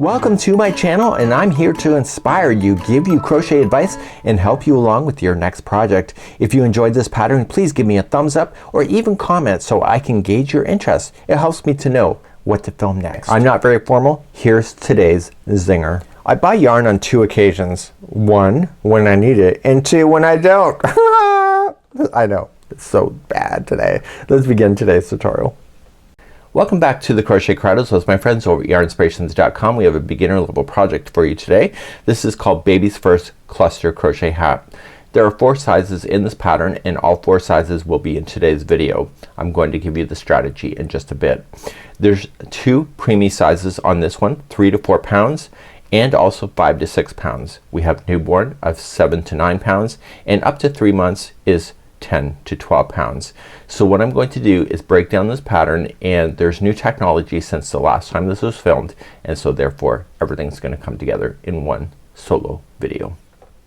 Welcome to my channel, and I'm here to inspire you, give you crochet advice, and help you along with your next project. If you enjoyed this pattern, please give me a thumbs up or even comment so I can gauge your interest. It helps me to know what to film next. I'm not very formal. Here's today's zinger. I buy yarn on 2 occasions. 1, when I need it, and 2, when I don't. I know, it's so bad today. Let's begin today's tutorial. Welcome back to the Crochet Corrados with my friends over at yarnspirations.com. We have a beginner level project for you today. This is called Baby's First Cluster Crochet Hat. There are 4 sizes in this pattern, and all 4 sizes will be in today's video. I'm going to give you the strategy in just a bit. There's 2 preemie sizes on this one, 3 to 4 pounds and also 5 to 6 pounds. We have newborn of 7 to 9 pounds, and up to 3 months is 10 to 12 pounds. So what I'm going to do is break down this pattern, and there's new technology since the last time this was filmed, and so therefore everything's gonna come together in one solo video.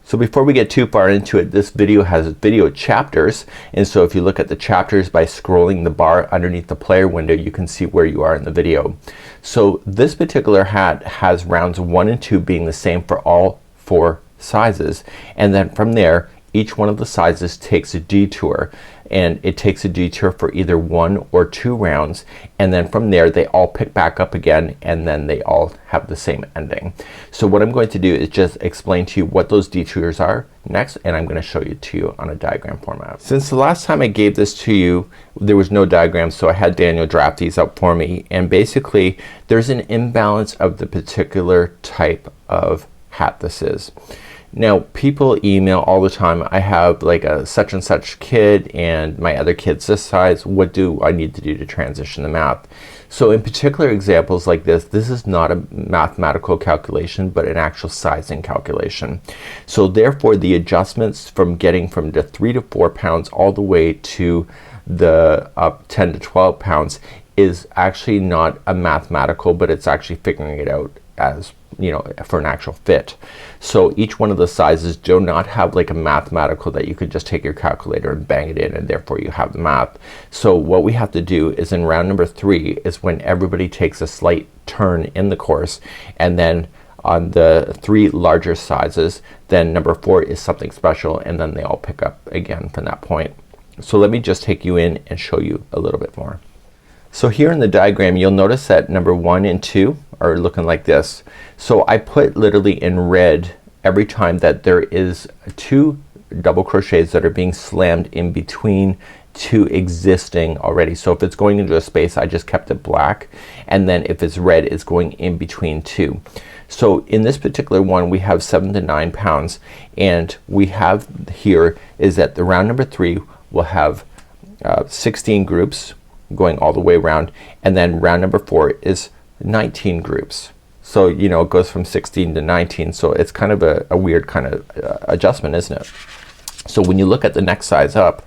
So before we get too far into it, this video has video chapters, and so if you look at the chapters by scrolling the bar underneath the player window, you can see where you are in the video. So this particular hat has rounds 1 and 2 being the same for all 4 sizes, and then from there each one of the sizes takes a detour, and it takes a detour for either 1 or 2 rounds, and then from there they all pick back up again, and then they all have the same ending. So what I'm going to do is just explain to you what those detours are next, and I'm gonna show you to you on a diagram format. Since the last time I gave this to you there was no diagram, so I had Daniel draft these up for me, and basically there's an imbalance of the particular type of hat this is. Now people email all the time, I have like a such and such kid and my other kid's this size, what do I need to do to transition the math? So in particular examples like this is not a mathematical calculation but an actual sizing calculation. So therefore the adjustments from getting from the 3 to 4 pounds all the way to the up 10 to 12 pounds is actually not a mathematical, but it's actually figuring it out as you know for an actual fit. So each one of the sizes do not have like a mathematical that you could just take your calculator and bang it in and therefore you have the math. So what we have to do is in round number 3 is when everybody takes a slight turn in the course, and then on the 3 larger sizes then number 4 is something special, and then they all pick up again from that point. So let me just take you in and show you a little bit more. So here in the diagram you'll notice that number 1 and 2 are looking like this. So I put literally in red every time that there is 2 double crochets that are being slammed in between 2 existing already. So if it's going into a space I just kept it black, and then if it's red it's going in between 2. So in this particular one we have 7 to 9 pounds, and we have here is that the round number 3 will have 16 groups going all the way around, and then round number 4 is 19 groups. So you know it goes from 16 to 19, so it's kind of a weird kind of adjustment, isn't it? So when you look at the next size up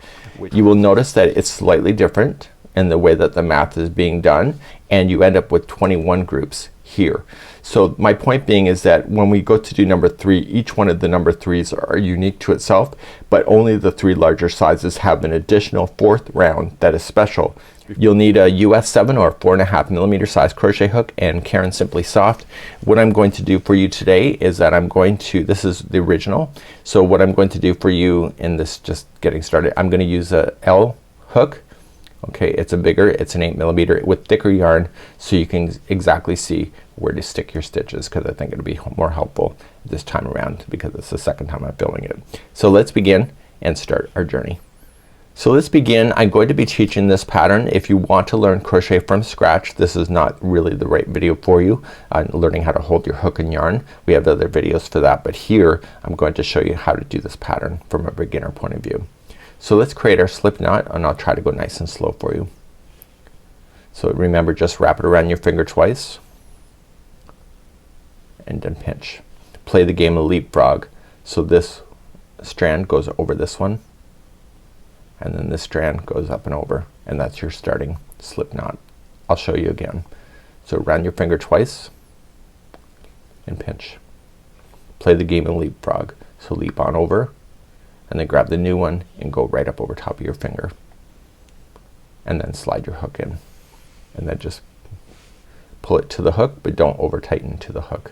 you will notice that it's slightly different in the way that the math is being done, and you end up with 21 groups here. So my point being is that when we go to do number 3, each one of the number 3s are unique to itself, but only the 3 larger sizes have an additional 4th round that is special. You'll need a US 7 or 4.5 millimeter size crochet hook and Caron Simply Soft. What I'm going to do for you today is that I'm going to, this is the original, so what I'm going to do for you in this just getting started, I'm gonna use a L hook. Okay, it's a bigger, it's an 8 millimeter with thicker yarn, so you can exactly see where to stick your stitches, because I think it'll be more helpful this time around because it's the second time I'm filming it. So let's begin and start our journey. So let's begin. I'm going to be teaching this pattern. If you want to learn crochet from scratch, this is not really the right video for you on learning how to hold your hook and yarn. We have other videos for that, but here I'm going to show you how to do this pattern from a beginner point of view. So let's create our slip knot, and I'll try to go nice and slow for you. So remember, just wrap it around your finger twice and then pinch. Play the game of leapfrog. So this strand goes over this one, and then this strand goes up and over, and that's your starting slip knot. I'll show you again. So around your finger twice and pinch. Play the game of leapfrog. So leap on over, and then grab the new one and go right up over top of your finger, and then slide your hook in, and then just pull it to the hook, but don't over tighten to the hook.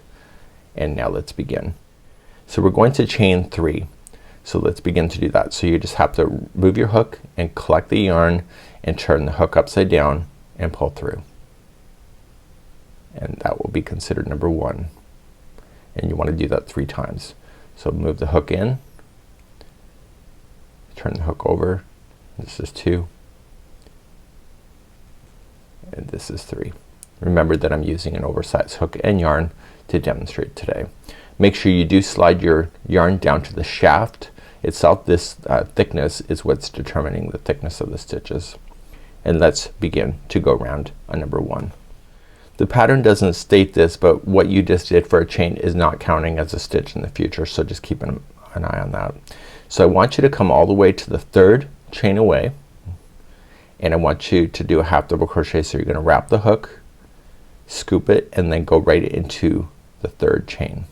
And now let's begin. So we're going to chain 3. So let's begin to do that. So you just have to move your hook and collect the yarn and turn the hook upside down and pull through. And that will be considered number 1. And you want to do that 3 times. So move the hook in, turn the hook over, this is 2, and this is 3. Remember that I'm using an oversized hook and yarn to demonstrate today. Make sure you do slide your yarn down to the shaft itself. This thickness is what's determining the thickness of the stitches. And let's begin to go around on number 1. The pattern doesn't state this, but what you just did for a chain is not counting as a stitch in the future, so just keep an eye on that. So I want you to come all the way to the 3rd chain away, and I want you to do a half double crochet. So you're gonna wrap the hook, scoop it, and then go right into the 3rd chain,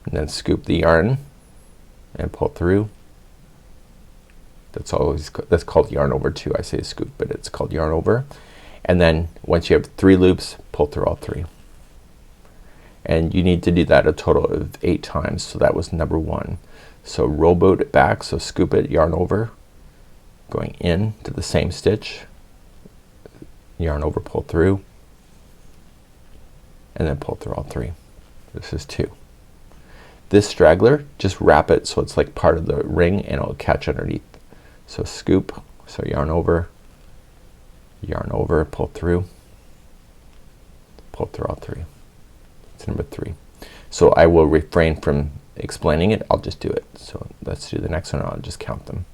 and then scoop the yarn and pull through. That's called yarn over 2. I say scoop, but it's called yarn over. And then once you have 3 loops, pull through all 3. And you need to do that a total of 8 times. So that was number 1. So rowboat it back, so scoop it, yarn over, going in to the same stitch, yarn over, pull through, and then pull through all 3. This is 2. This straggler, just wrap it so it's like part of the ring and it'll catch underneath. So scoop, so yarn over, pull through all 3. It's number 3. So I will refrain from explaining it, I'll just do it. So let's do the next one, I'll just count them.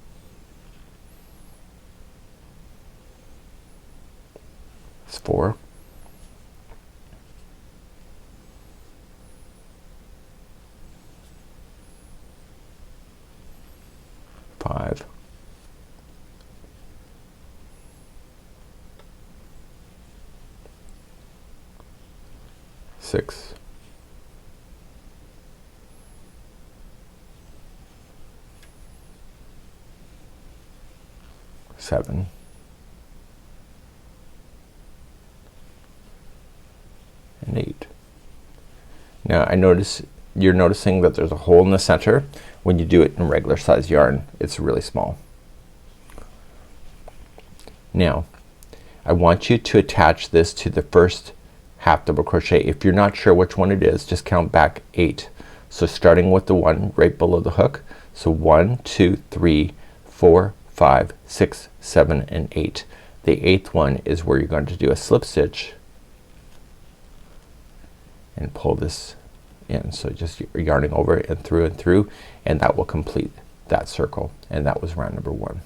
It's 4, 5, 6, 7, 8. Now you're noticing that there's a hole in the center. When you do it in regular size yarn, it's really small. Now I want you to attach this to the first half double crochet. If you're not sure which one it is, just count back 8. So starting with the one right below the hook. So 1, 2, 3, 4, 5, 6, 7, and 8. The 8th one is where you're going to do a slip stitch and pull this in. So just yarning over it and through, and that will complete that circle. And that was round number 1.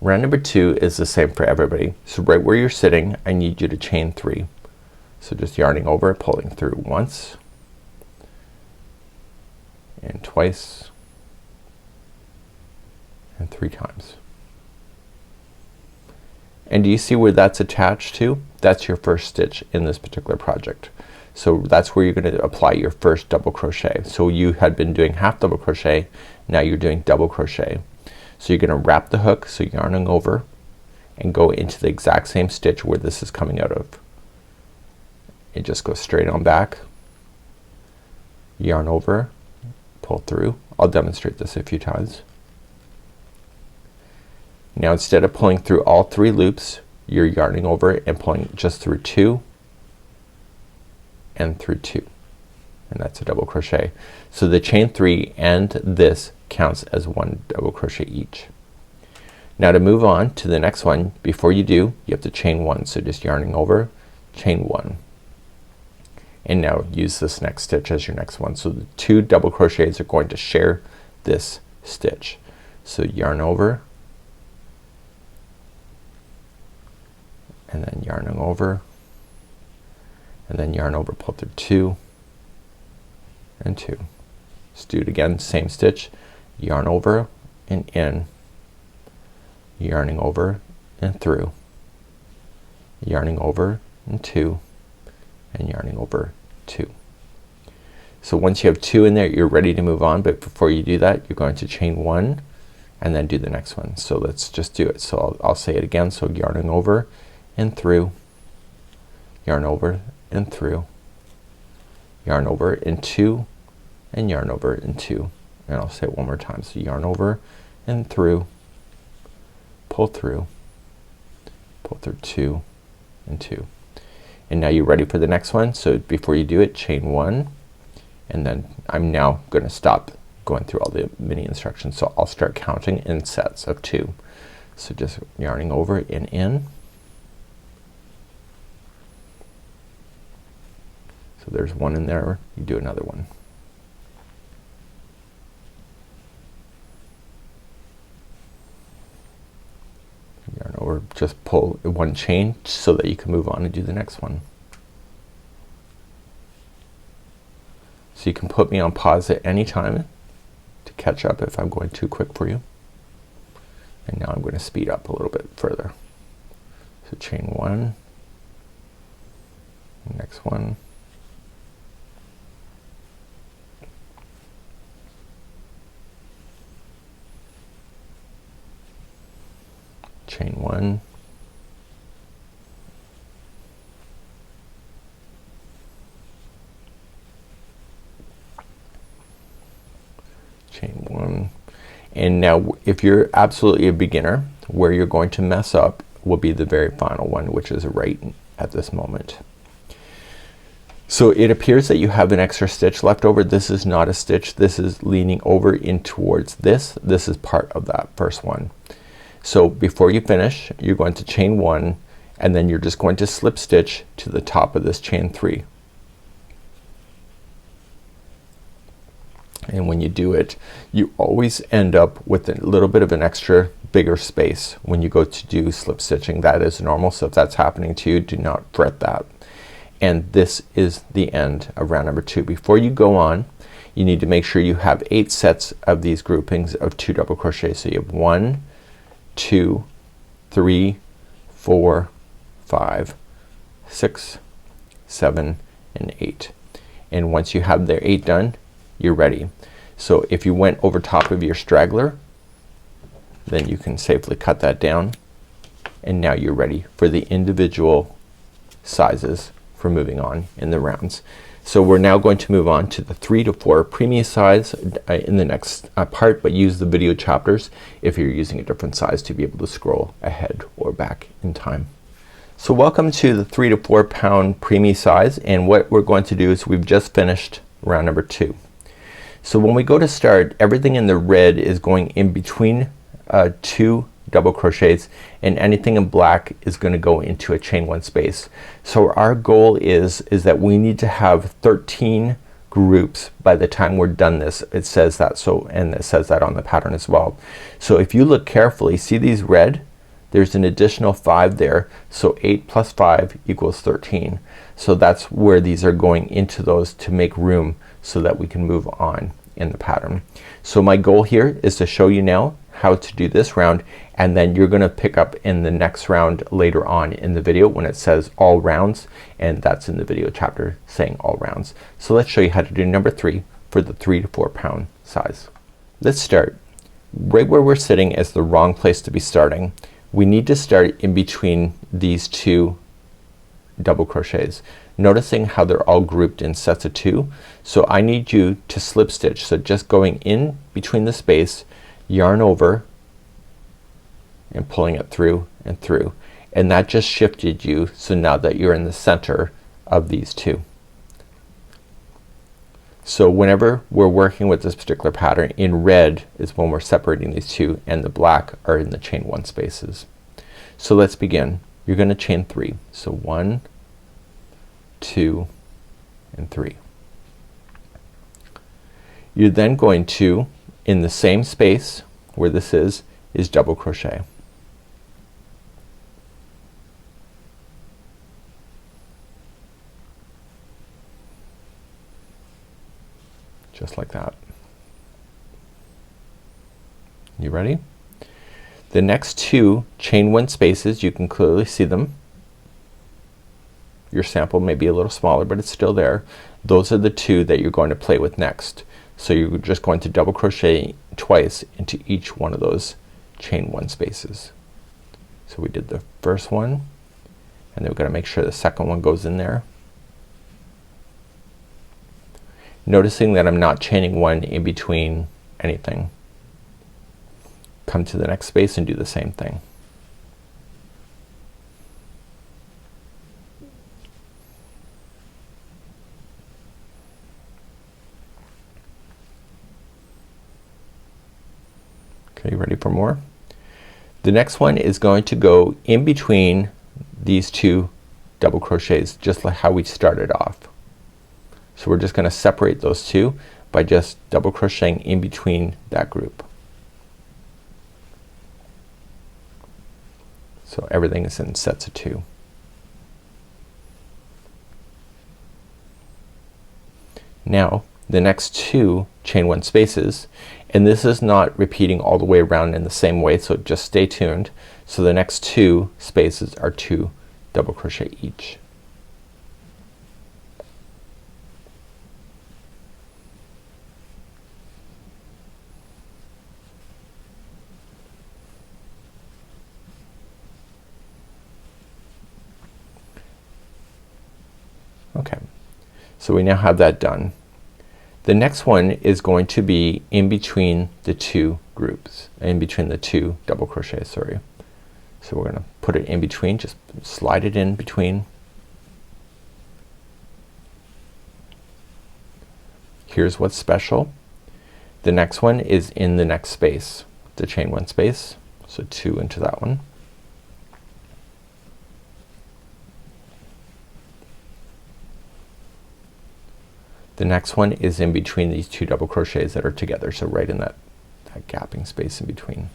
Round number 2 is the same for everybody. So right where you're sitting, I need you to chain 3. So just yarning over, pulling through once and twice and 3 times. And do you see where that's attached to? That's your first stitch in this particular project. So that's where you're gonna apply your first double crochet. So you had been doing half double crochet, now you're doing double crochet. So you're gonna wrap the hook, so yarning over and go into the exact same stitch where this is coming out of. It just goes straight on back, yarn over, pull through. I'll demonstrate this a few times. Now instead of pulling through all 3 loops, you're yarning over and pulling just through 2 and through 2, and that's a double crochet. So the chain 3 and this counts as 1 double crochet each. Now to move on to the next one, before you do, you have to chain 1. So just yarning over, chain 1. And now use this next stitch as your next one. So the 2 double crochets are going to share this stitch. So yarn over and then yarning over and then yarn over, pull through 2 and 2. Let's do it again, same stitch, yarn over and in, yarning over and through, yarning over and 2 and yarning over 2. So once you have 2 in there, you're ready to move on, but before you do that, you're going to chain 1 and then do the next one. So let's just do it. So I'll say it again. So yarning over and through, yarn over and through, yarn over and two, and yarn over and two. And I'll say it one more time. So yarn over and through, pull through two and two. And now you're ready for the next one. So before you do it, chain one, and then I'm now going to stop going through all the mini instructions. So I'll start counting in sets of two. So just yarning over and in. So there's one in there, you do another one. Yarn over, just pull one chain so that you can move on and do the next one. So you can put me on pause at any time to catch up if I'm going too quick for you. And now I'm going to speed up a little bit further. So chain one, next one, chain one, chain one. And now if you're absolutely a beginner, where you're going to mess up will be the very final one, which is right at this moment. So it appears that you have an extra stitch left over. This is not a stitch, this is leaning over in towards this. This is part of that first one. So before you finish, you're going to chain one, and then you're just going to slip stitch to the top of this chain three. And when you do it, you always end up with a little bit of an extra bigger space when you go to do slip stitching. That is normal. So if that's happening to you, do not fret that. And this is the end of round number two. Before you go on, you need to make sure you have 8 sets of these groupings of 2 double crochets. So you have 1, 2, 3, 4, 5, 6, 7, and 8. And once you have their 8 done, you're ready. So if you went over top of your straggler, then you can safely cut that down, and now you're ready for the individual sizes for moving on in the rounds. So we're now going to move on to the 3 to 4 preemie size in the next part, but use the video chapters if you're using a different size to be able to scroll ahead or back in time. So welcome to the 3 to 4 pound preemie size, and what we're going to do is we've just finished round number 2. So when we go to start, everything in the red is going in between 2 double crochets, and anything in black is going to go into a chain 1 space. So our goal is that we need to have 13 groups by the time we're done this. It says that, so, and it says that on the pattern as well. So if you look carefully, see these red? There's an additional 5 there. So 8 plus 5 equals 13. So that's where these are going into those to make room so that we can move on in the pattern. So my goal here is to show you now how to do this round, and then you're gonna pick up in the next round later on in the video when it says all rounds, and that's in the video chapter saying all rounds. So let's show you how to do number 3 for the 3 to 4 pound size. Let's start. Right where we're sitting is the wrong place to be starting. We need to start in between these 2 double crochets, noticing how they're all grouped in sets of 2. So I need you to slip stitch. So just going in between the space, yarn over and pulling it through and through, and that just shifted you. So now that you're in the center of these 2. So whenever we're working with this particular pattern, in red is when we're separating these 2, and the black are in the chain 1 spaces. So let's begin. You're gonna chain 3. So 1, 2, and 3. You're then going to, in the same space where this is double crochet. Just like that. You ready? The next 2 chain 1 spaces, you can clearly see them. Your sample may be a little smaller, but it's still there. Those are the 2 that you're going to play with next. So you're just going to double crochet twice into each one of those chain 1 spaces. So we did the first one, and then we're gonna make sure the second one goes in there. Noticing that I'm not chaining one in between anything. Come to the next space and do the same thing. Okay, ready for more? The next one is going to go in between these two double crochets, just like how we started off. So we're just gonna separate those two by just double crocheting in between that group. So everything is in sets of 2. Now the next 2 chain 1 spaces, and this is not repeating all the way around in the same way, so just stay tuned. So the next 2 spaces are 2 double crochet each. Okay, so we now have that done. The next one is going to be in between the 2 groups, in between the 2 double crochets, sorry. So we're gonna put it in between, just slide it in between. Here's what's special. The next one is in the next space, the chain 1 space. So 2 into that one. The next one is in between these 2 double crochets that are together, so right in that gapping space in between.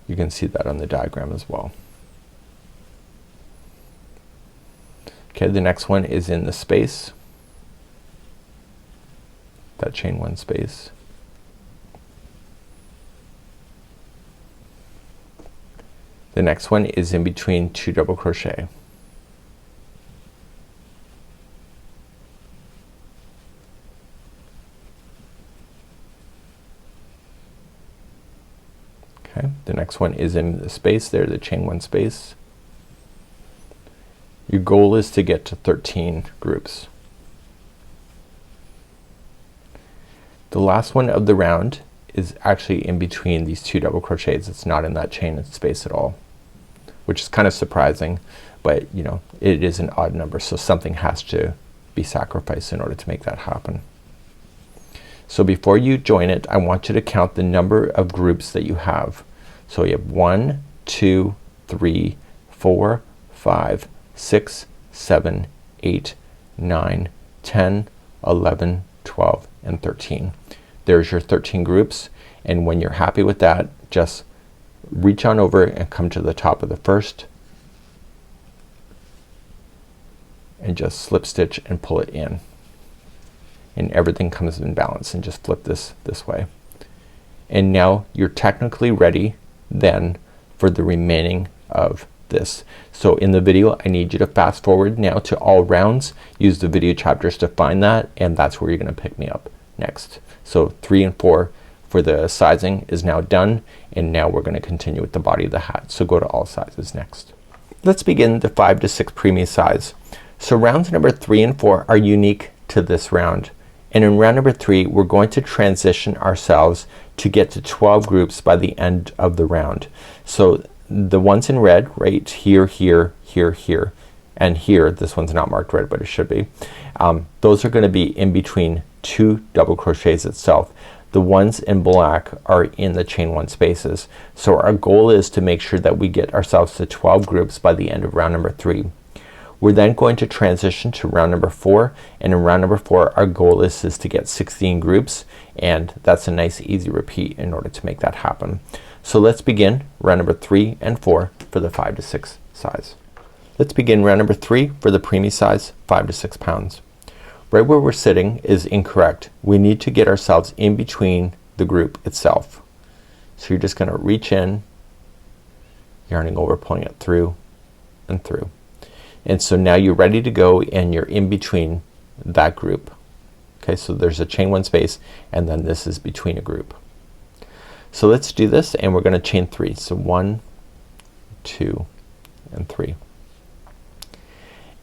You can see that on the diagram as well. Okay, the next one is in the space, that chain 1 space. The next one is in between 2 double crochet. Okay, the next one is in the space there, the chain 1 space. Your goal is to get to 13 groups. The last one of the round is actually in between these 2 double crochets. It's not in that chain space at all, which is kind of surprising, but you know, it is an odd number, so something has to be sacrificed in order to make that happen. So before you join it, I want you to count the number of groups that you have. So you have 1, 2, 3, 4, 5, 6, 7, 8, 9, 10, 11, 12, and 13. There's your 13 groups, and when you're happy with that, just reach on over and come to the top of the first and just slip stitch and pull it in. And everything comes in balance, and just flip this way. And now you're technically ready then for the remaining of this. So in the video I need you to fast forward now to all rounds. Use the video chapters to find that, and that's where you're gonna pick me up next. So 3 and 4 for the sizing is now done, and now we're gonna continue with the body of the hat. So go to all sizes next. Let's begin the 5 to 6 preemie size. So rounds number 3 and 4 are unique to this round. And in round number 3 we're going to transition ourselves to get to 12 groups by the end of the round. So the ones in red right here, here, here, here, and here, this one's not marked red but it should be, those are gonna be in between 2 double crochets itself. The ones in black are in the chain 1 spaces. So our goal is to make sure that we get ourselves to 12 groups by the end of round number 3. We're then going to transition to round number 4, and in round number 4 our goal is to get 16 groups, and that's a nice easy repeat in order to make that happen. So let's begin round number 3 and 4 for the 5 to 6 size. Let's begin round number 3 for the preemie size 5 to 6 pounds. Right where we're sitting is incorrect. We need to get ourselves in between the group itself. So you're just gonna reach in, yarning over, pulling it through and through. And so now you're ready to go, and you're in between that group. Okay, so there's a chain 1 space, and then this is between a group. So let's do this, and we're gonna chain 3. So 1, 2 and 3.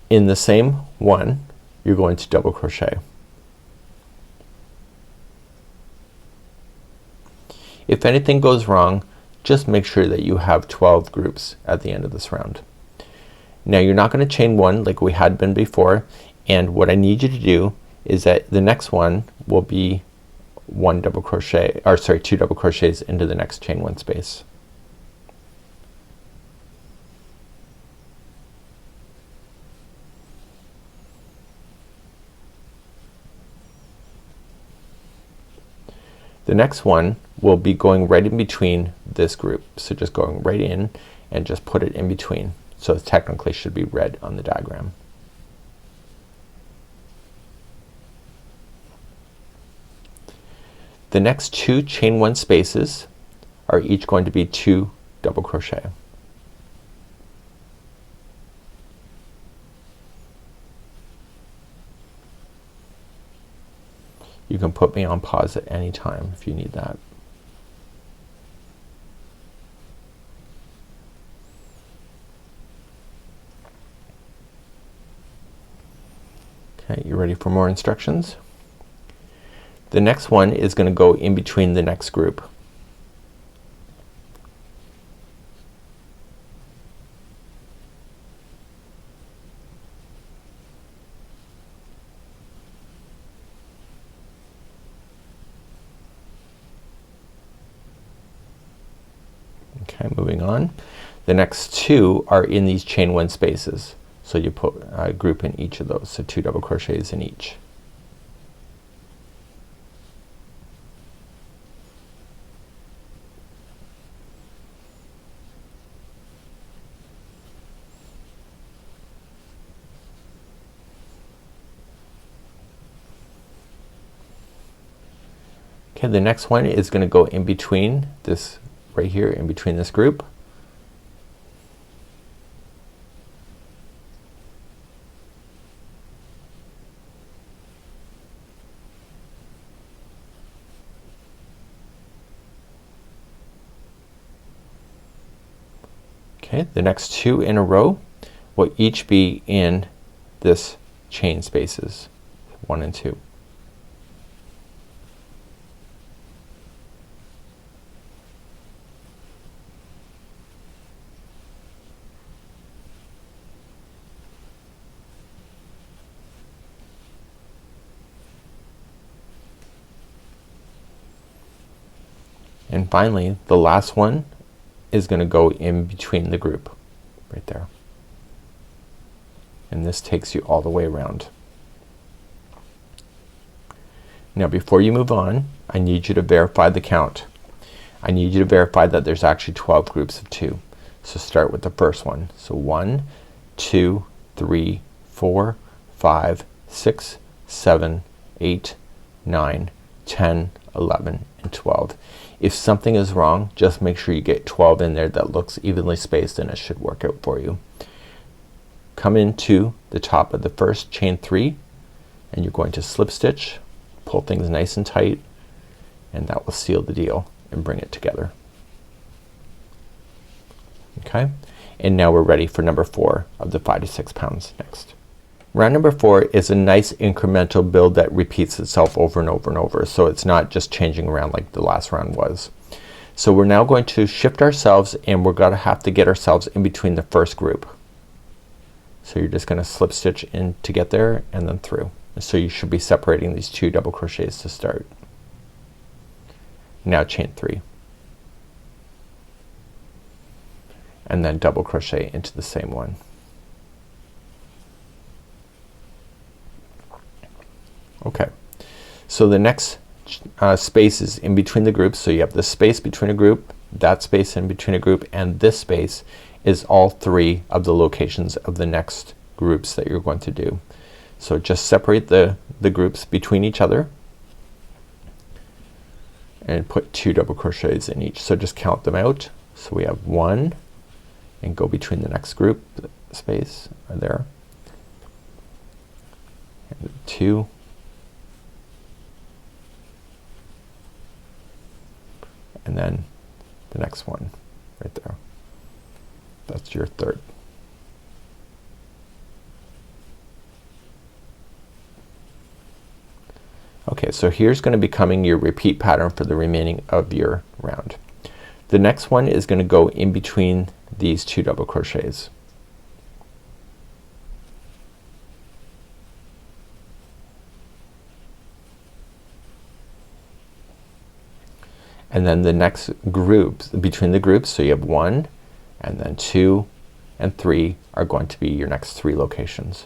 In the same one you're going to double crochet. If anything goes wrong, just make sure that you have 12 groups at the end of this round. Now you're not gonna chain one like we had been before, and what I need you to do is that the next one will be one double crochet, or sorry, 2 double crochets into the next chain one space. The next one will be going right in between this group. So just going right in and just put it in between. So it technically should be red on the diagram. The next 2 chain one spaces are each going to be 2 double crochet. You can put me on pause at any time if you need that. Okay, you ready for more instructions? The next one is gonna go in between the next group. Okay, moving on. The next 2 are in these chain one spaces. So you put a group in each of those. So 2 double crochets in each. Okay, the next one is gonna go in between this right here, in between this group. Okay, the next 2 in a row will each be in this chain spaces 1 and 2. And finally the last one is gonna go in between the group right there, and this takes you all the way around. Now before you move on, I need you to verify the count. I need you to verify that there's actually 12 groups of 2. So start with the first one. So 1 2 3 4 5 6 7 8 9 10 11 and 12. If something is wrong, just make sure you get 12 in there that looks evenly spaced, and it should work out for you. Come into the top of the first chain 3 and you're going to slip stitch, pull things nice and tight, and that will seal the deal and bring it together. Okay, and now we're ready for number 4 of the 5 to 6 pounds next. Round number 4 is a nice incremental build that repeats itself over and over and over, so it's not just changing around like the last round was. So we're now going to shift ourselves, and we're gonna have to get ourselves in between the first group. So you're just gonna slip stitch in to get there and then through. So you should be separating these 2 double crochets to start. Now chain 3 and then double crochet into the same one. Okay, so the next space is in between the groups. So you have this space between a group, that space in between a group, and this space is all 3 of the locations of the next groups that you're going to do. So just separate the groups between each other and put 2 double crochets in each. So just count them out. So we have 1 and go between the next group space right there, and 2, and then the next one right there. That's your third. Okay, so here's gonna be becoming your repeat pattern for the remaining of your round. The next one is gonna go in between these 2 double crochets. And then the next groups, between the groups, so you have 1 and then 2 and 3 are going to be your next 3 locations.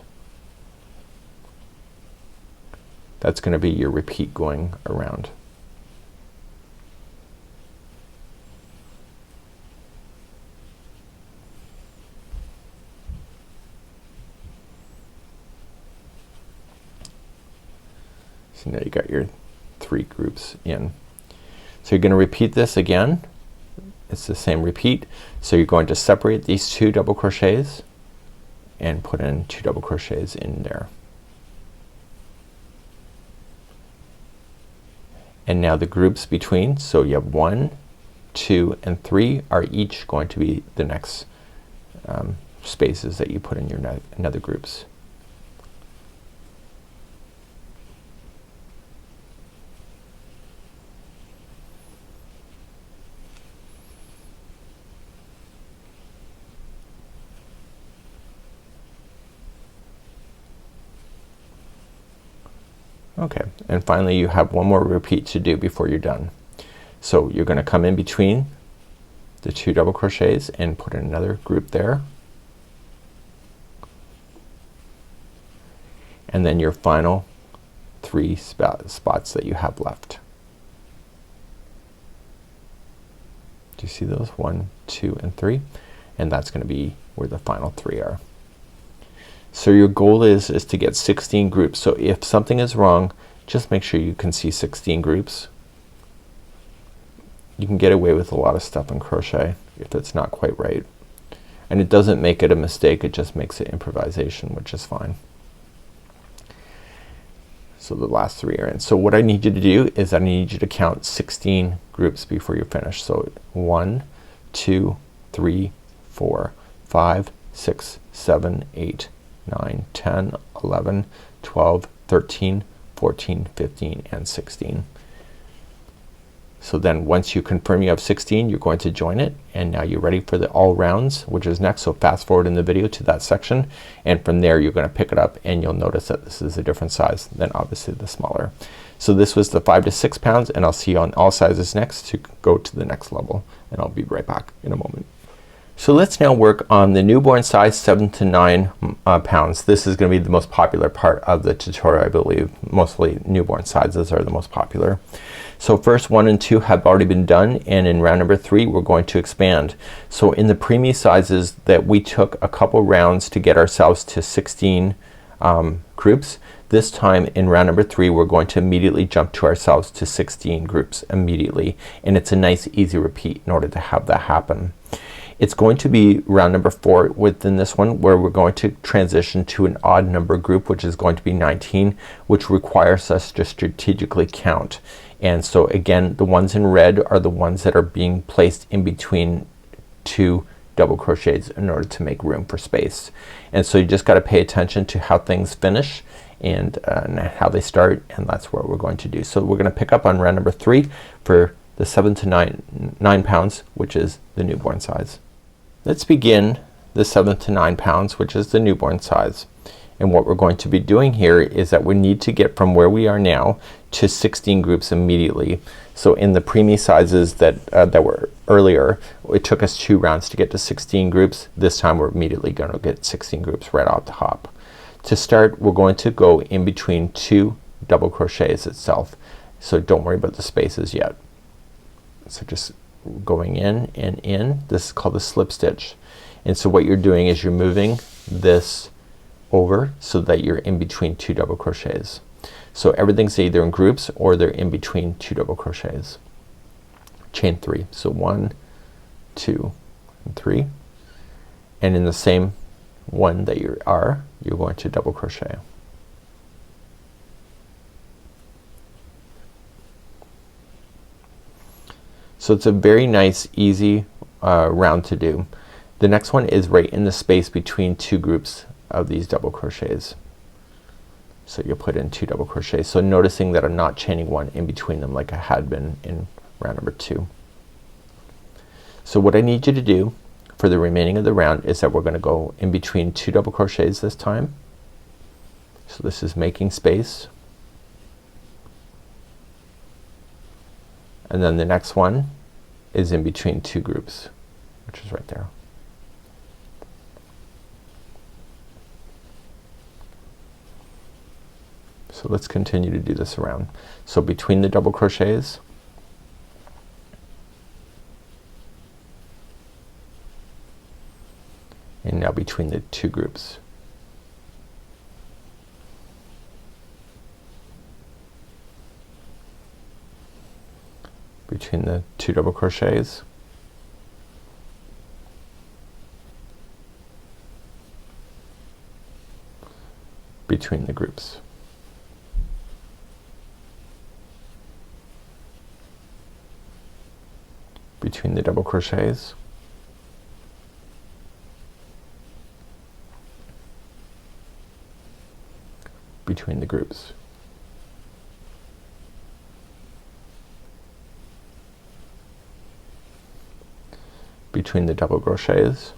That's gonna be your repeat going around. So now you got your 3 groups in. So you're gonna repeat this again. It's the same repeat. So you're going to separate these 2 double crochets and put in 2 double crochets in there. And now the groups between, so you have 1, 2 and 3 are each going to be the next spaces that you put in your another groups. Okay, and finally you have one more repeat to do before you're done. So you're gonna come in between the 2 double crochets and put in another group there. And then your final 3 spots that you have left. Do you see those? 1, 2 and 3, and that's gonna be where the final 3 are. So your goal is to get 16 groups. So if something is wrong, just make sure you can see 16 groups. You can get away with a lot of stuff in crochet if it's not quite right. And it doesn't make it a mistake, it just makes it improvisation, which is fine. So the last 3 are in. So what I need you to do is I need you to count 16 groups before you're finished. So 1, 2, 3, 4, 5, 6, 7, 8, 9, 10, 11, 12, 13, 14, 15 and 16. So then once you confirm you have 16, you're going to join it, and now you're ready for the all rounds, which is next. So fast forward in the video to that section, and from there you're gonna pick it up and you'll notice that this is a different size than obviously the smaller. So this was the 5 to 6 pounds, and I'll see you on all sizes next to go to the next level, and I'll be right back in a moment. So let's now work on the newborn size 7 to 9 pounds. This is gonna be the most popular part of the tutorial, I believe. Mostly newborn sizes are the most popular. So first 1 and 2 have already been done, and in round number 3 we're going to expand. So in the preemie sizes that we took a couple rounds to get ourselves to 16 groups, this time in round number 3 we're going to immediately jump to ourselves to 16 groups immediately, and it's a nice easy repeat in order to have that happen. It's going to be round number 4 within this one where we're going to transition to an odd number group, which is going to be 19, which requires us to strategically count. And so again, the ones in red are the ones that are being placed in between 2 double crochets in order to make room for space. And so you just gotta pay attention to how things finish and how they start, and that's what we're going to do. So we're gonna pick up on round number 3 for the 7 to 9 pounds, which is the newborn size. Let's begin the 7 to 9 pounds, which is the newborn size. And what we're going to be doing here is that we need to get from where we are now to 16 groups immediately. So in the preemie sizes that were earlier, it took us 2 rounds to get to 16 groups. This time we're immediately gonna get 16 groups right off the hop. To start, we're going to go in between 2 double crochets itself. So don't worry about the spaces yet. So just going in and in. This is called the slip stitch. And so what you're doing is you're moving this over so that you're in between 2 double crochets. So everything's either in groups or they're in between 2 double crochets. Chain 3. So 1, 2 and 3, and in the same one that you're going to double crochet. So it's a very nice easy round to do. The next one is right in the space between two groups of these double crochets. So you'll put in 2 double crochets. So noticing that I'm not chaining one in between them like I had been in round number 2. So what I need you to do for the remaining of the round is that we're gonna go in between 2 double crochets this time. So this is making space. And then the next one is in between 2 groups, which is right there. So let's continue to do this around. So between the double crochets, and now between the 2 groups. Between the 2 double crochets, between the groups. Between the double crochets, between the groups. Between the double crochets,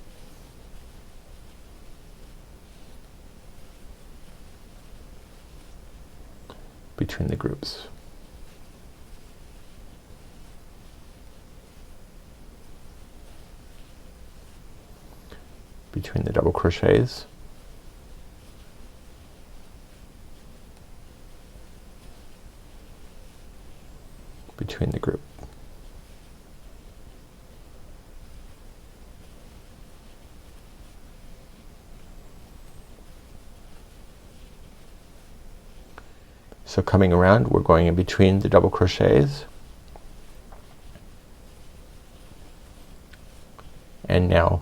between the groups. Between the double crochets, between the group. So coming around, we're going in between the double crochets, and now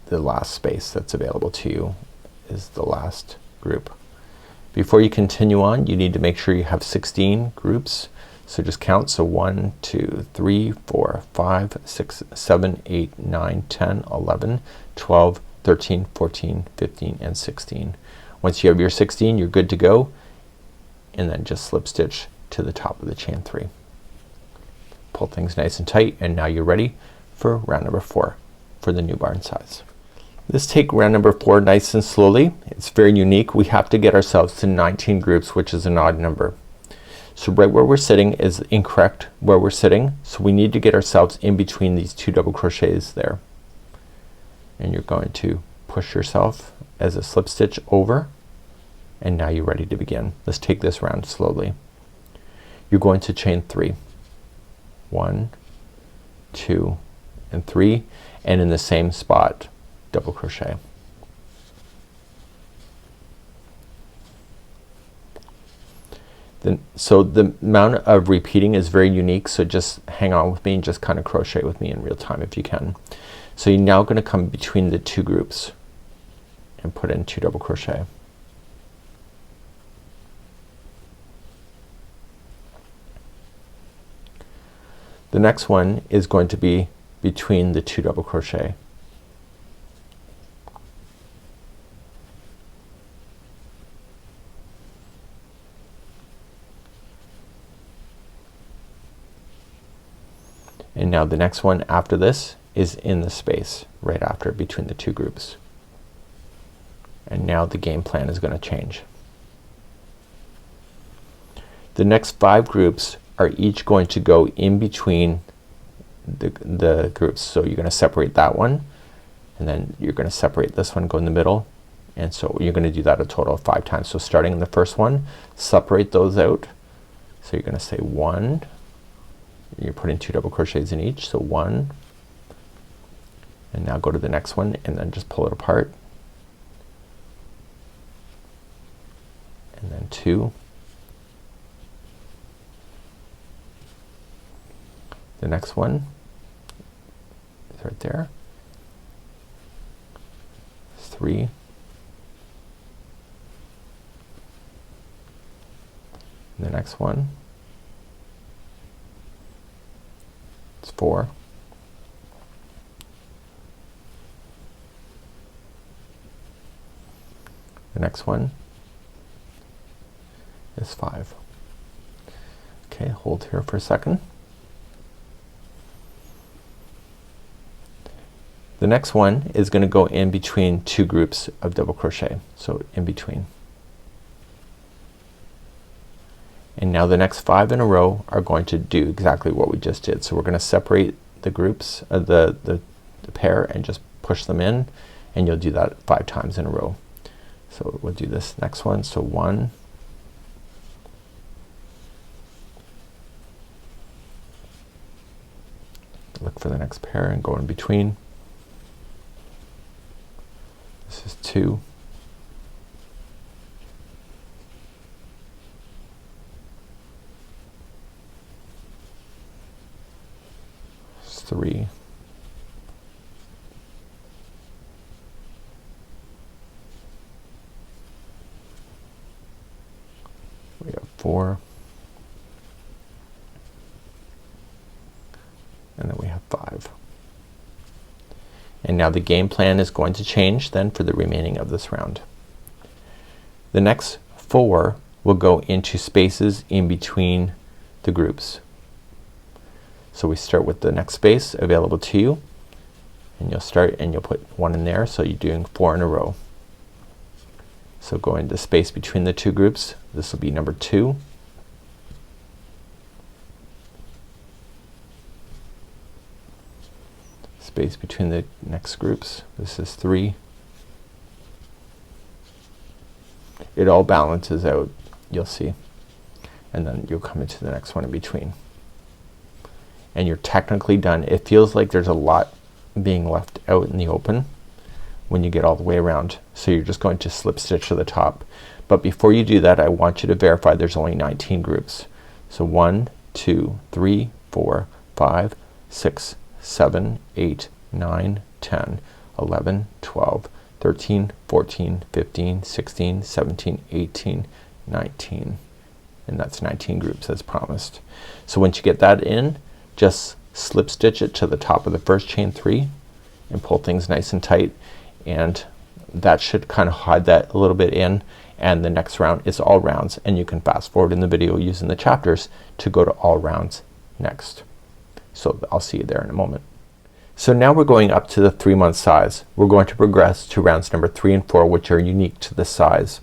the last space that's available to you is the last group. Before you continue on, you need to make sure you have 16 groups. So just count. So 1, 2, 3, 4, 5, 6, 7, 8, 9, 10, 11, 12, 13, 14, 15, and 16. Once you have your 16, you're good to go. And then just slip stitch to the top of the chain 3. Pull things nice and tight, and now you're ready for round number 4 for the new barn size. Let's take round number 4 nice and slowly. It's very unique. We have to get ourselves to 19 groups, which is an odd number. So right where we're sitting is incorrect where we're sitting. So we need to get ourselves in between these 2 double crochets there. And you're going to push yourself as a slip stitch over, and now you're ready to begin. Let's take this round slowly. You're going to chain 3. 1, 2, and 3, and in the same spot double crochet. Then so the amount of repeating is very unique, so just hang on with me and just kind of crochet with me in real time if you can. So you're now gonna come between the 2 groups and put in 2 double crochet. The next one is going to be between the 2 double crochet. And now the next one after this is in the space right after between the 2 groups. And now the game plan is gonna change. The next 5 groups are each going to go in between the groups. So you're gonna separate that one, and then you're gonna separate this one, go in the middle, and so you're gonna do that a total of 5 times. So starting in the first one, separate those out. So you're gonna say 1, you're putting 2 double crochets in each, so 1, and now go to the next one and then just pull it apart, and then 2, the next one is right there, 3, and the next one, it's 4, The next one is 5. Okay, hold here for a second. The next one is going to go in between two groups of double crochet, so in between. And now the next 5 in a row are going to do exactly what we just did. So we're going to separate the groups, the pair, and just push them in, and you'll do that 5 times in a row. So we'll do this next one. So 1, look for the next pair and go in between. This is 2, 3, we have 4, and then we have 5. And now the game plan is going to change then for the remaining of this round. The next 4 will go into spaces in between the groups. So we start with the next space available to you, and you'll start and you'll put 1 in there, so you're doing 4 in a row. So go into space between the two groups. This will be number 2. Space between the next groups. This is 3. It all balances out, you'll see. And then you'll come into the next one in between. And you're technically done. It feels like there's a lot being left out in the open when you get all the way around. So you're just going to slip stitch to the top. But before you do that, I want you to verify there's only 19 groups. So 1, 2, 3, 4, 5, 6, 7, 8, 9, 10, 11, 12, 13, 14, 15, 16, 17, 18, 19. And that's 19 groups as promised. So once you get that in, just slip stitch it to the top of the first chain 3 and pull things nice and tight, and that should kind of hide that a little bit in. And the next round is all rounds, and you can fast forward in the video using the chapters to go to all rounds next. So I'll see you there in a moment. So now we're going up to the 3-month size. We're going to progress to rounds number 3 and 4, which are unique to this size.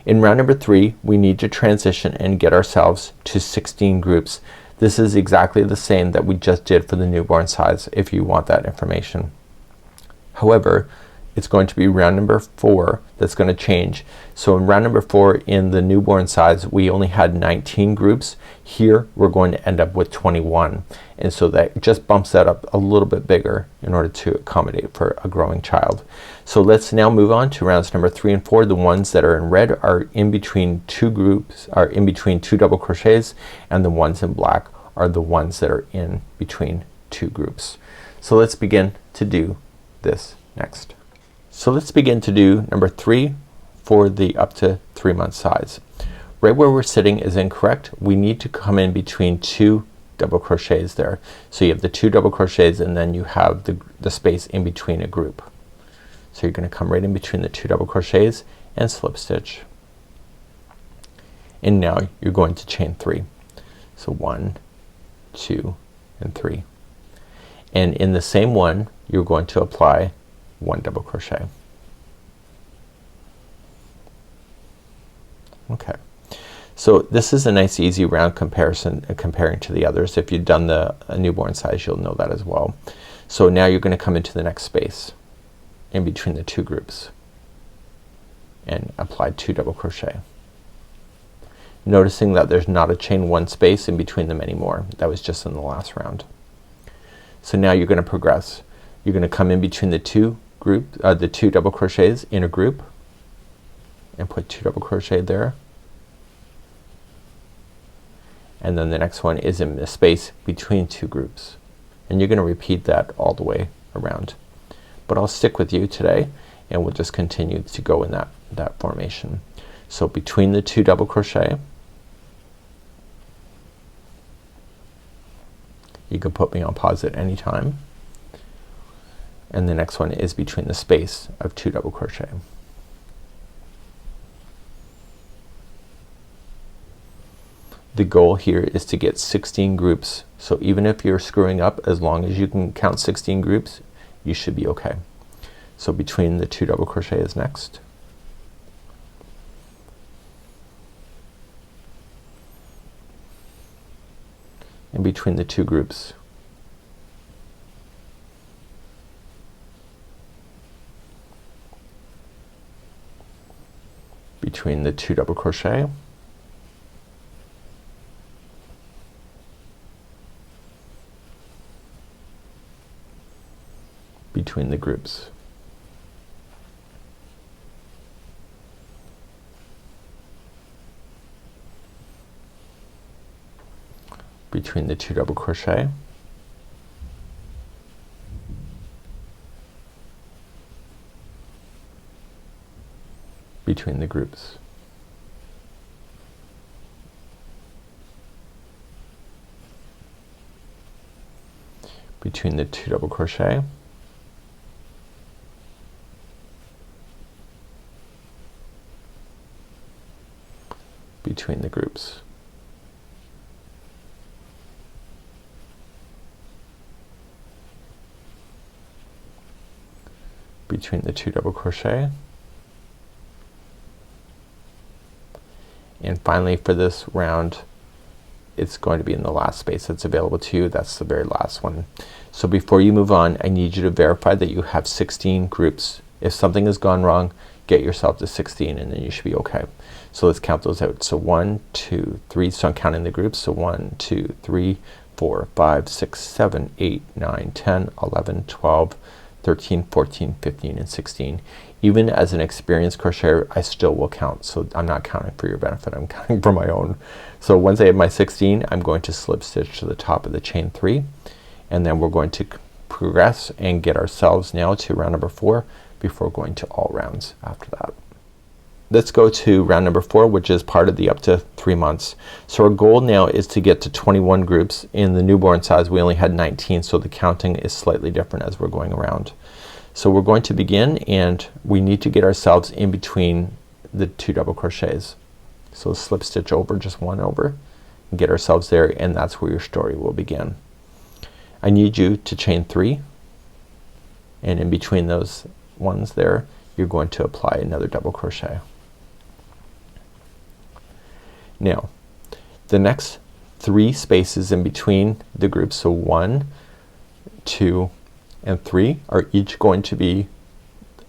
In round number 3 we need to transition and get ourselves to 16 groups. This is exactly the same that we just did for the newborn size if you want that information. However, it's going to be round number 4 that's going to change. So in round number 4 in the newborn size we only had 19 groups. Here we're going to end up with 21, and so that just bumps that up a little bit bigger in order to accommodate for a growing child. So let's now move on to rounds number 3 and 4. The ones that are in red are in between two groups, are in between 2 double crochets, and the ones in black are the ones that are in between 2 groups. So let's begin to do this next. So let's begin to do number 3 for the up to 3-month size. Right where we're sitting is incorrect. We need to come in between 2 double crochets there. So you have the 2 double crochets, and then you have the space in between a group. So you're gonna come right in between the 2 double crochets and slip stitch. And now you're going to chain 3. So 1, 2, and 3. And in the same one you're going to apply 1 double crochet. Okay, so this is a nice easy round comparison comparing to the others. If you've done the newborn size you'll know that as well. So now you're gonna come into the next space in between the 2 groups and apply 2 double crochet, noticing that there's not a chain 1 space in between them anymore. That was just in the last round. So now you're gonna progress. You're gonna come in between the 2 double crochets in a group and put 2 double crochet there, and then the next one is in the space between 2 groups, and you're gonna repeat that all the way around. But I'll stick with you today and we'll just continue to go in that formation. So between the 2 double crochet, you can put me on pause at any time, and the next one is between the space of 2 double crochet. The goal here is to get 16 groups. So even if you're screwing up, as long as you can count 16 groups, you should be okay. So between the 2 double crochet is next. And between the 2 groups. Between the 2 double crochet. Between the groups. Between the 2 double crochet. Between the groups. Between the 2 double crochet. Between the groups. Between the 2 double crochet. And finally for this round, it's going to be in the last space that's available to you. That's the very last one. So before you move on, I need you to verify that you have 16 groups. If something has gone wrong, get yourself to 16 and then you should be okay. So let's count those out. So 1, 2, 3. So I'm counting the groups. So 1, 2, 3, 4, 5, 6, 7, 8, 9, 10, 11, 12, 13, 14, 15, and 16. Even as an experienced crocheter, I still will count. So I'm not counting for your benefit. I'm counting for my own. So once I have my 16, I'm going to slip stitch to the top of the chain 3, and then we're going to progress and get ourselves now to round number 4 before going to all rounds after that. Let's go to round number 4, which is part of the up to 3 months. So our goal now is to get to 21 groups. In the newborn size we only had 19, so the counting is slightly different as we're going around. So we're going to begin, and we need to get ourselves in between the 2 double crochets. So slip stitch over, just one over, and get ourselves there, and that's where your story will begin. I need you to chain 3, and in between those ones there you're going to apply another double crochet. Now the next 3 spaces in between the groups, so 1, 2, and 3 are each going to be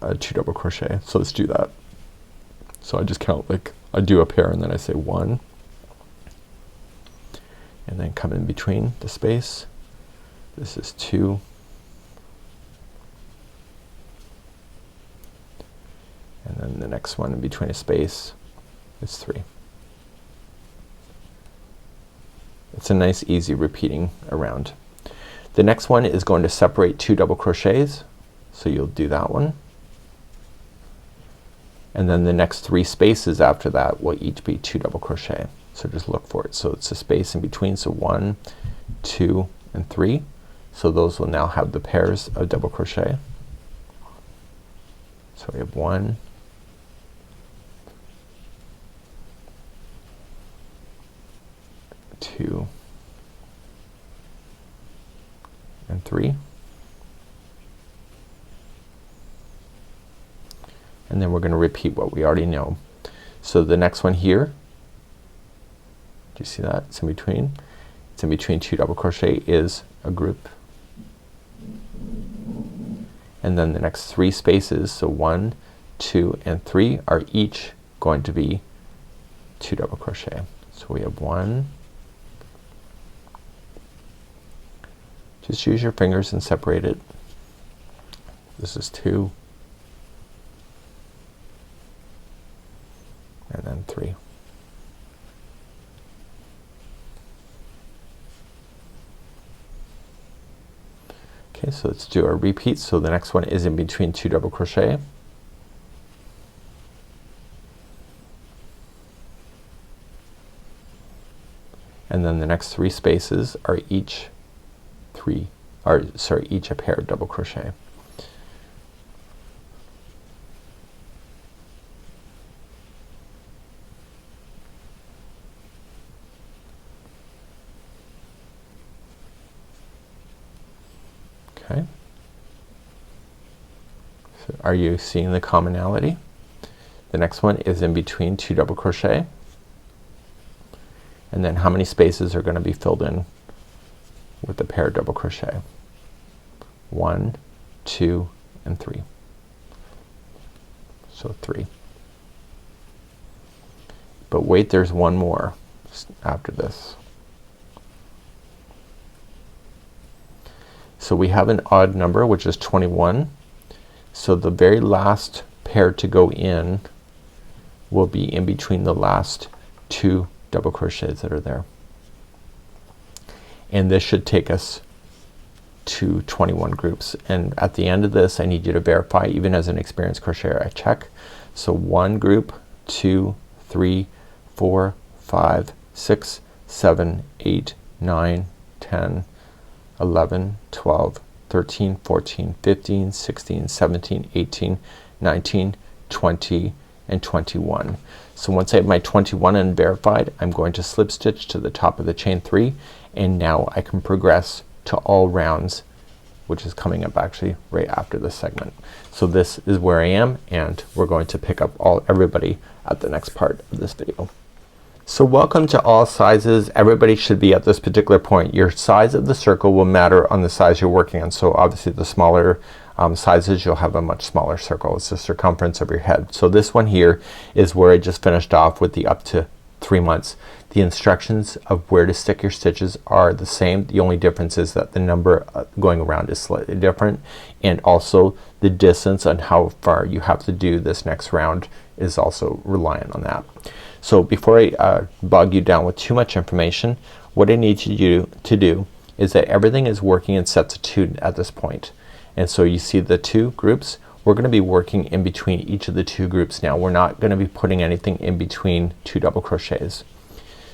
2 double crochet. So let's do that. So I just count, like I do a pair and then I say 1, and then come in between the space. This is 2, and then the next one in between a space is 3. It's a nice easy repeating around. The next one is going to separate 2 double crochets, so you'll do that one, and then the next 3 spaces after that will each be 2 double crochet. So just look for it. So it's a space in between, so 1, 2, and 3. So those will now have the pairs of double crochet. So we have 1, 2, and 3, and then we're going to repeat what we already know. So the next one here, do you see that? It's in between. It's in between 2 double crochet is a group, and then the next 3 spaces, so 1, 2, and 3 are each going to be 2 double crochet. So we have 1, just use your fingers and separate it. This is 2, and then 3. Okay, so let's do our repeat. So the next one is in between 2 double crochet, and then the next 3 spaces are each each a pair of double crochet. Okay. So are you seeing the commonality? The next one is in between 2 double crochet, and then how many spaces are going to be filled in with the paired double crochet? 1, 2, and 3. So 3. But wait, there's one more after this. So we have an odd number, which is 21. So the very last pair to go in will be in between the last 2 double crochets that are there. And this should take us to 21 groups. And at the end of this, I need you to verify, even as an experienced crocheter, I check. So 1 group, 2, 3, 4, 5, 6, 7, 8, 9, 10, 11, 12, 13, 14, 15, 16, 17, 18, 19, 20, and 21. So once I have my 21 and verified, I'm going to slip stitch to the top of the chain 3, and now I can progress to all rounds, which is coming up actually right after this segment. So this is where I am, and we're going to pick up everybody at the next part of this video. So welcome to all sizes. Everybody should be at this particular point. Your size of the circle will matter on the size you're working on. So obviously the smaller sizes, you'll have a much smaller circle. It's the circumference of your head. So this one here is where I just finished off with the up to 3 months. The instructions of where to stick your stitches are the same. The only difference is that the number going around is slightly different, and also the distance on how far you have to do this next round is also reliant on that. So before I bog you down with too much information, what I need you to do is that everything is working in sets of 2 at this point. And so you see the 2 groups. We're gonna be working in between each of the 2 groups now. We're not gonna be putting anything in between 2 double crochets.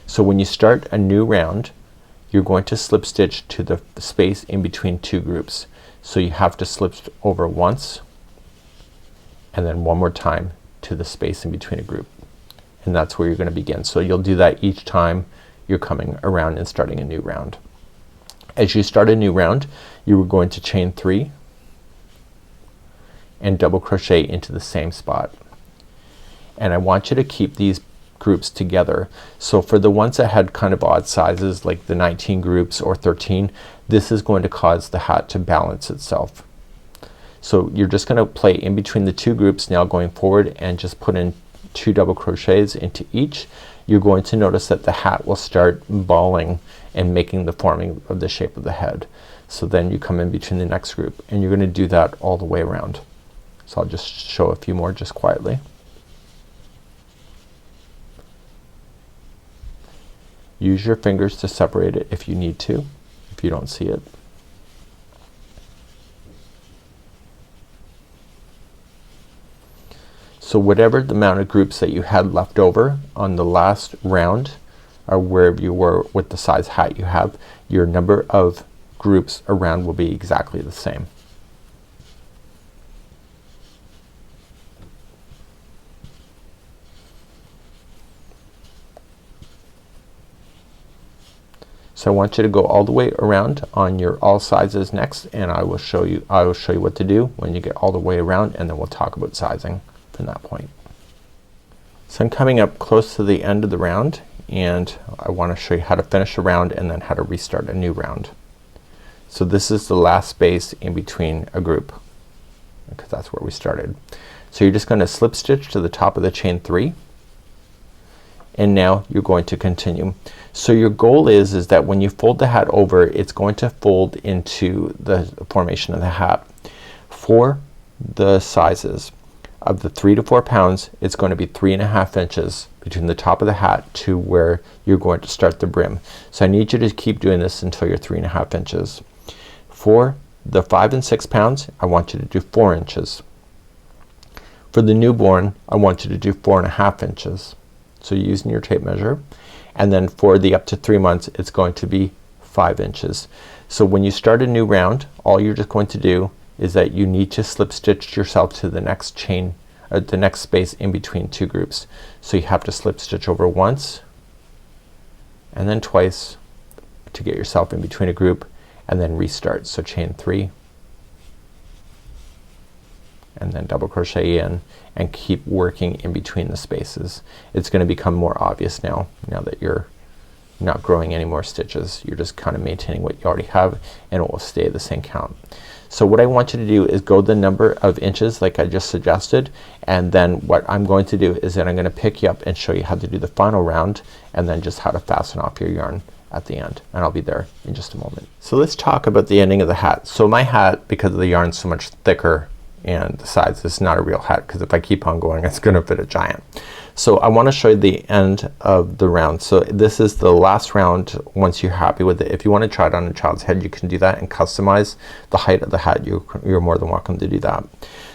So when you start a new round, you're going to slip stitch to the space in between 2 groups. So you have to slip over once and then one more time to the space in between a group. And that's where you're gonna begin. So you'll do that each time you're coming around and starting a new round. As you start a new round, you are going to chain 3 and double crochet into the same spot. And I want you to keep these groups together. So for the ones that had kind of odd sizes, like the 19 groups or 13, this is going to cause the hat to balance itself. So you're just gonna play in between the 2 groups now going forward and just put in 2 double crochets into each. You're going to notice that the hat will start balling and making the forming of the shape of the head. So then you come in between the next group, and you're gonna do that all the way around. So I'll just show a few more just quietly. Use your fingers to separate it if you need to, if you don't see it. So whatever the amount of groups that you had left over on the last round, or wherever you were with the size hat you have, your number of groups around will be exactly the same. So I want you to go all the way around on your all sizes next, and I will show you what to do when you get all the way around, and then we'll talk about sizing from that point. So I'm coming up close to the end of the round, and I want to show you how to finish a round and then how to restart a new round. So this is the last space in between a group, because that's where we started. So you're just gonna slip stitch to the top of the chain 3, and now you're going to continue. So your goal is that when you fold the hat over, it's going to fold into the formation of the hat. For the sizes of the 3 to 4 pounds, it's going to be 3.5 inches between the top of the hat to where you're going to start the brim. So I need you to keep doing this until you're 3.5 inches. For the 5 and 6 pounds, I want you to do 4 inches. For the newborn, I want you to do 4.5 inches. So using your tape measure. And then for the up to 3 months, it's going to be 5 inches. So when you start a new round, all you're just going to do is that you need to slip stitch yourself to the next chain, the next space in between 2 groups. So you have to slip stitch over once and then twice to get yourself in between a group, and then restart. So chain 3 and then double crochet in and keep working in between the spaces. It's gonna become more obvious now that you're not growing any more stitches. You're just kind of maintaining what you already have and it will stay the same count. So what I want you to do is go the number of inches like I just suggested, and then what I'm going to do is that I'm gonna pick you up and show you how to do the final round and then just how to fasten off your yarn at the end, and I'll be there in just a moment. So let's talk about the ending of the hat. So my hat, because the yarn's so much thicker and the size, is not a real hat because if I keep on going it's gonna fit a giant. So I want to show you the end of the round. So this is the last round once you're happy with it. If you want to try it on a child's head you can do that and customize the height of the hat. You're more than welcome to do that.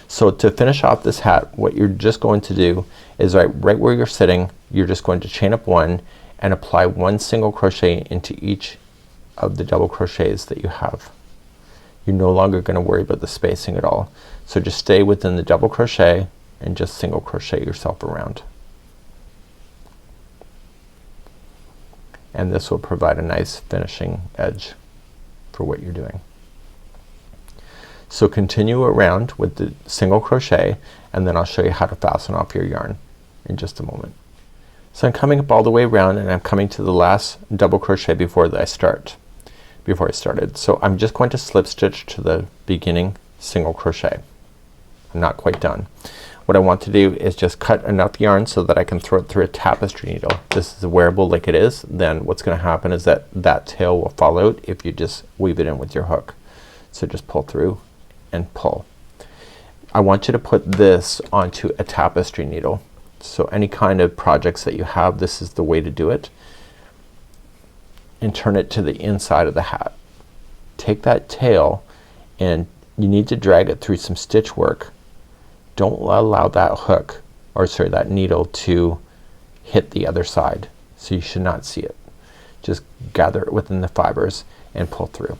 So to finish off this hat, what you're just going to do is right where you're sitting, you're just going to chain up one and apply one single crochet into each of the double crochets that you have. You're no longer going to worry about the spacing at all. So just stay within the double crochet and just single crochet yourself around. And this will provide a nice finishing edge for what you're doing. So continue around with the single crochet and then I'll show you how to fasten off your yarn in just a moment. So I'm coming up all the way around and I'm coming to the last double crochet before I started. So I'm just going to slip stitch to the beginning single crochet. I'm not quite done. What I want to do is just cut enough yarn so that I can throw it through a tapestry needle. This is wearable like it is. Then what's gonna happen is that tail will fall out if you just weave it in with your hook. So just pull through and pull. I want you to put this onto a tapestry needle. So any kind of projects that you have, this is the way to do it. And turn it to the inside of the hat. Take that tail and you need to drag it through some stitch work. Don't allow that hook, or sorry, that needle to hit the other side. So you should not see it. Just gather it within the fibers and pull through.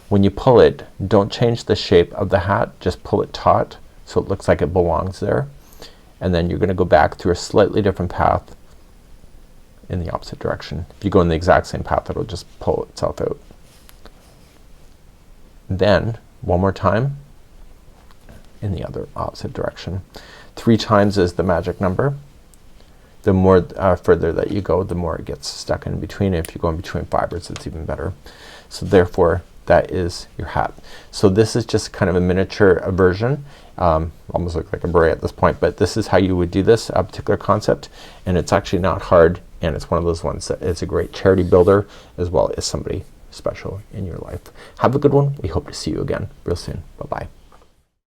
When you pull it, don't change the shape of the hat, just pull it taut so it looks like it belongs there. And then you're gonna go back through a slightly different path in the opposite direction. If you go in the exact same path it'll just pull itself out. Then one more time in the other opposite direction. 3 times is the magic number. The more further that you go, the more it gets stuck in between. If you go in between fibers it's even better. So therefore that is your hat. So this is just kind of a miniature version. Almost looks like a beret at this point, but this is how you would do this particular concept, and it's actually not hard, and it's one of those ones that is a great charity builder as well as somebody special in your life. Have a good one. We hope to see you again real soon. Bye bye.